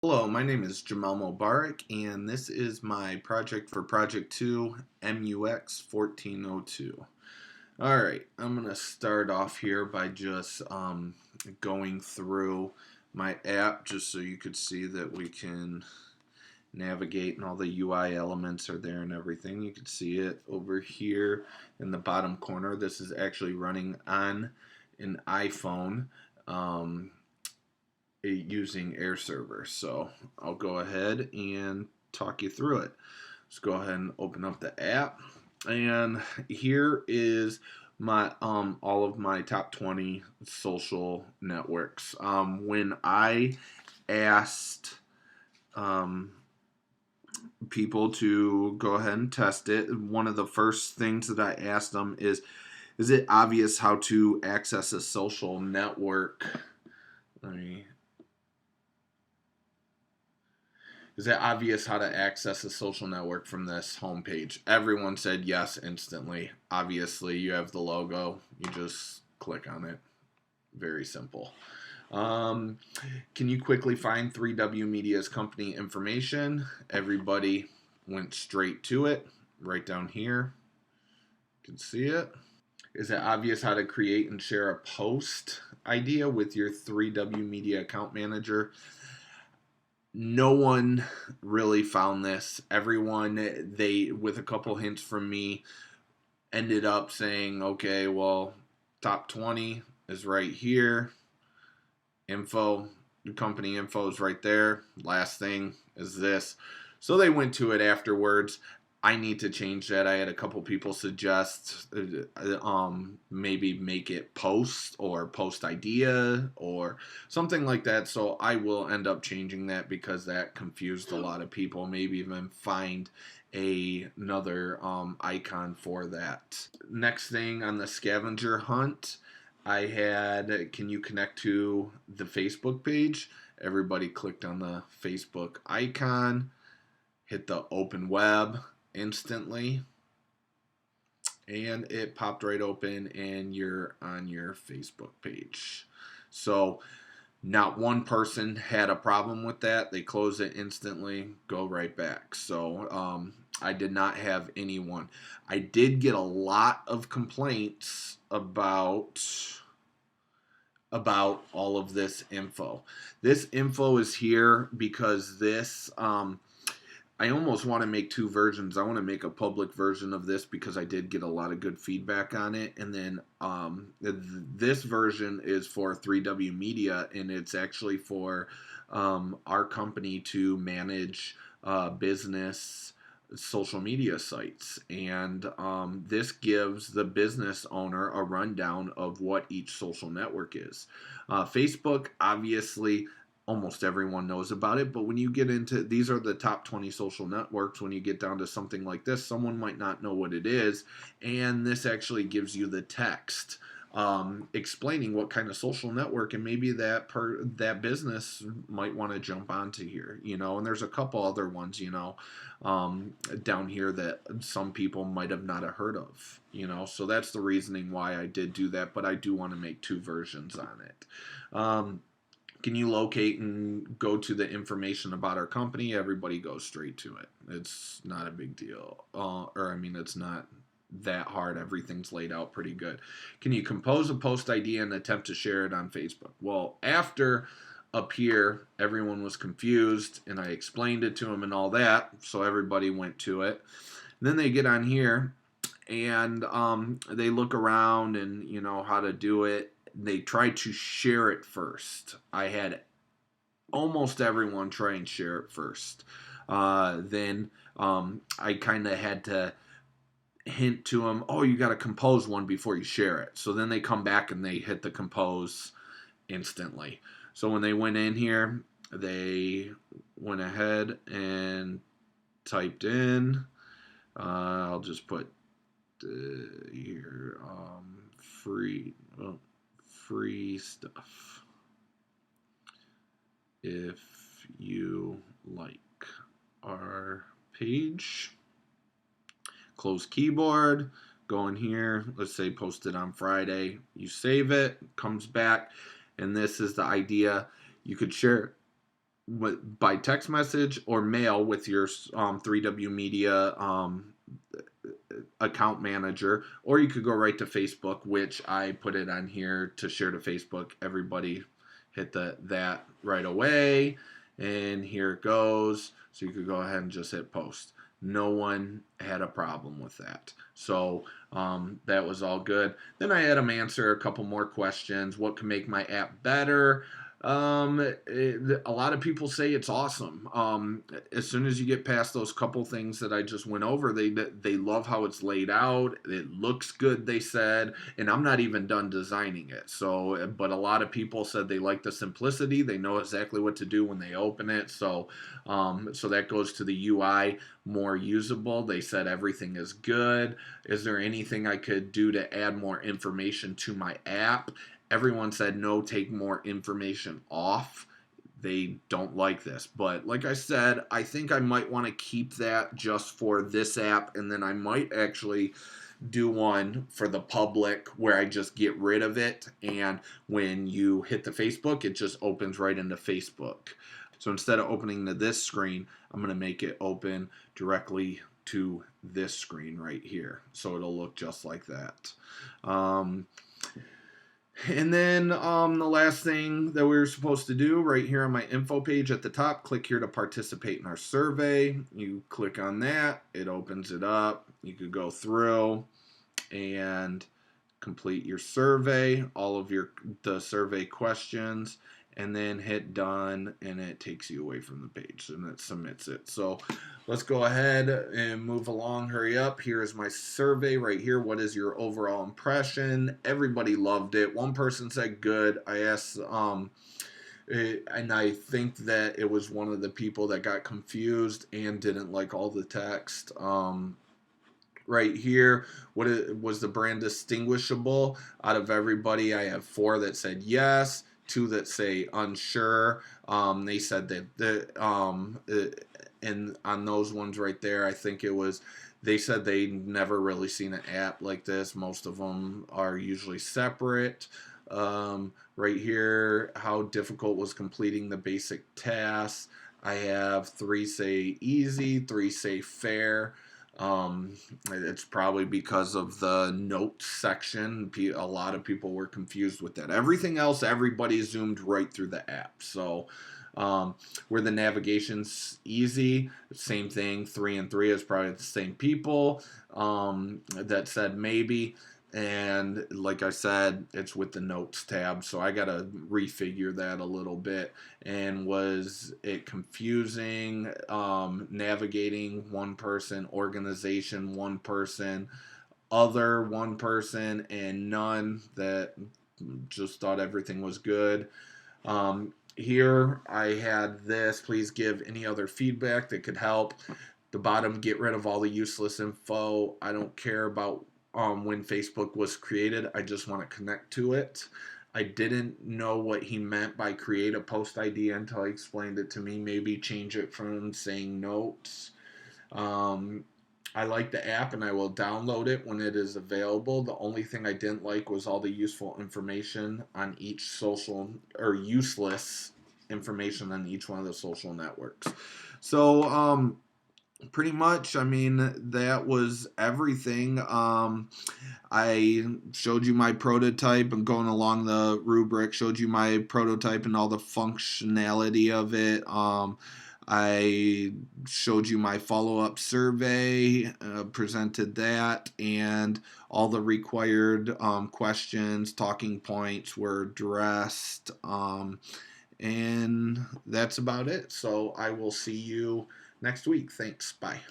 Hello, my name is Jamal Mubarak, and this is my project for Project 2 MUX 1402. Alright, I'm going to start off here by just going through my app just so you could see that we can navigate and all the UI elements are there and everything. You can see it over here in the bottom corner. This is actually running on an iPhone. Using Air Server. So I'll go ahead and talk you through it. Let's go ahead and open up the app. And here is my all of my top 20 social networks. When I asked people to go ahead and test it, one of the first things that I asked them is it obvious how to access a social network? Let me Is it obvious how to access a social network from this homepage? Everyone said yes instantly. Obviously, you have the logo. You just click on it. Very simple. Can you quickly find 3W Media's company information? Everybody went straight to it. Right down here. You can see it. Is it obvious how to create and share a post idea with your 3W Media account manager? No one really found this. Everyone, with a couple hints from me, ended up saying, okay, well, top 20 is right here. Info, the company info is right there. Last thing is this. So they went to it afterwards. I need to change that. I had a couple people suggest maybe make it post or post idea or something like that. So I will end up changing that because that confused a lot of people. Maybe even find another icon for that. Next thing on the scavenger hunt, I had, can you connect to the Facebook page? Everybody clicked on the Facebook icon, hit the open web instantly, and it popped right open and you're on your Facebook page. So not one person had a problem with that. They close it instantly, go right back. So I did not have anyone. I did get a lot of complaints about all of this info. This info is here because this I almost want to make two versions. I want to make a public version of this because I did get a lot of good feedback on it. And then this version is for 3W Media, and it's actually for our company to manage business social media sites. And this gives the business owner a rundown of what each social network is. Facebook, obviously, almost everyone knows about it, but when you get into, these are the top 20 social networks. When you get down to something like this, someone might not know what it is, and this actually gives you the text explaining what kind of social network, and maybe that business might want to jump onto here, and there's a couple other ones, down here that some people might have not have heard of, so that's the reasoning why I did do that, but I do want to make two versions on it. Can you locate and go to the information about our company? Everybody goes straight to it. It's not a big deal. It's not that hard. Everything's laid out pretty good. Can you compose a post idea and attempt to share it on Facebook? Well, after up here, everyone was confused, and I explained it to them and all that, so everybody went to it. And then they get on here, and they look around and, how to do it. They tried to share it first. I had almost everyone try and share it first. Then I kind of had to hint to them, oh, you got to compose one before you share it. So then they come back and they hit the compose instantly. So when they went in here, they went ahead and typed in, I'll just put here, free stuff if you like our page. Close keyboard, go in here, let's say posted on Friday, you save it, comes back, and this is the idea. You could share by text message or mail with your 3W Media account manager, or you could go right to Facebook, which I put it on here to share to Facebook. Everybody hit that right away, and here it goes. So you could go ahead and just hit post. No one had a problem with that. So that was all good. Then I had them answer a couple more questions. What can make my app better? A lot of people say it's awesome. As soon as you get past those couple things that I just went over, they love how it's laid out. It looks good, they said, and I'm not even done designing it. So, but a lot of people said they like the simplicity. They know exactly what to do when they open it. So that goes to the UI, more usable. They said everything is good. Is there anything I could do to add more information to my app? Everyone said no, take more information off. They don't like this. But like I said, I think I might want to keep that just for this app, and then I might actually do one for the public where I just get rid of it, and when you hit the Facebook, it just opens right into Facebook. So instead of opening to this screen, I'm going to make it open directly to this screen right here. So it'll look just like that. And then the last thing that we were supposed to do right here on my info page at the top, click here to participate in our survey. You click on that, it opens it up. You could go through and complete your survey, all of the survey questions, and then hit done, and it takes you away from the page and it submits it. So let's go ahead and move along. Hurry up. Here's my survey right here. What is your overall impression? Everybody loved it. One person said good. I asked and I think that it was one of the people that got confused and didn't like all the text. Right here, was the brand distinguishable? Out of everybody, I have 4 that said yes, 2 that say unsure. They said that and on those ones right there, I think it was, they said they never really seen an app like this. Most of them are usually separate. Right here, how difficult was completing the basic tasks? I have 3 say easy, 3 say fair. It's probably because of the notes section. A lot of people were confused with that. Everything else, everybody zoomed right through the app. So where the navigation's easy, same thing. 3 and 3 is probably the same people that said maybe. And like I said, it's with the notes tab, so I gotta refigure that a little bit. And was it confusing? Navigating, 1 person, organization, 1 person, other, 1 person, and none that just thought everything was good. Here I had this, please give any other feedback that could help. The bottom, get rid of all the useless info. I don't care about when Facebook was created. I just want to connect to it. I didn't know what he meant by create a post ID until he explained it to me. Maybe change it from saying notes. I like the app and I will download it when it is available. The only thing I didn't like was all the useful information on each social, or useless information on each one of the social networks. So, pretty much, I mean, that was everything. I showed you my prototype and going along the rubric, showed you my prototype and all the functionality of it. I showed you my follow-up survey, presented that, and all the required questions, talking points were addressed. And that's about it. So I will see you next week. Thanks. Bye.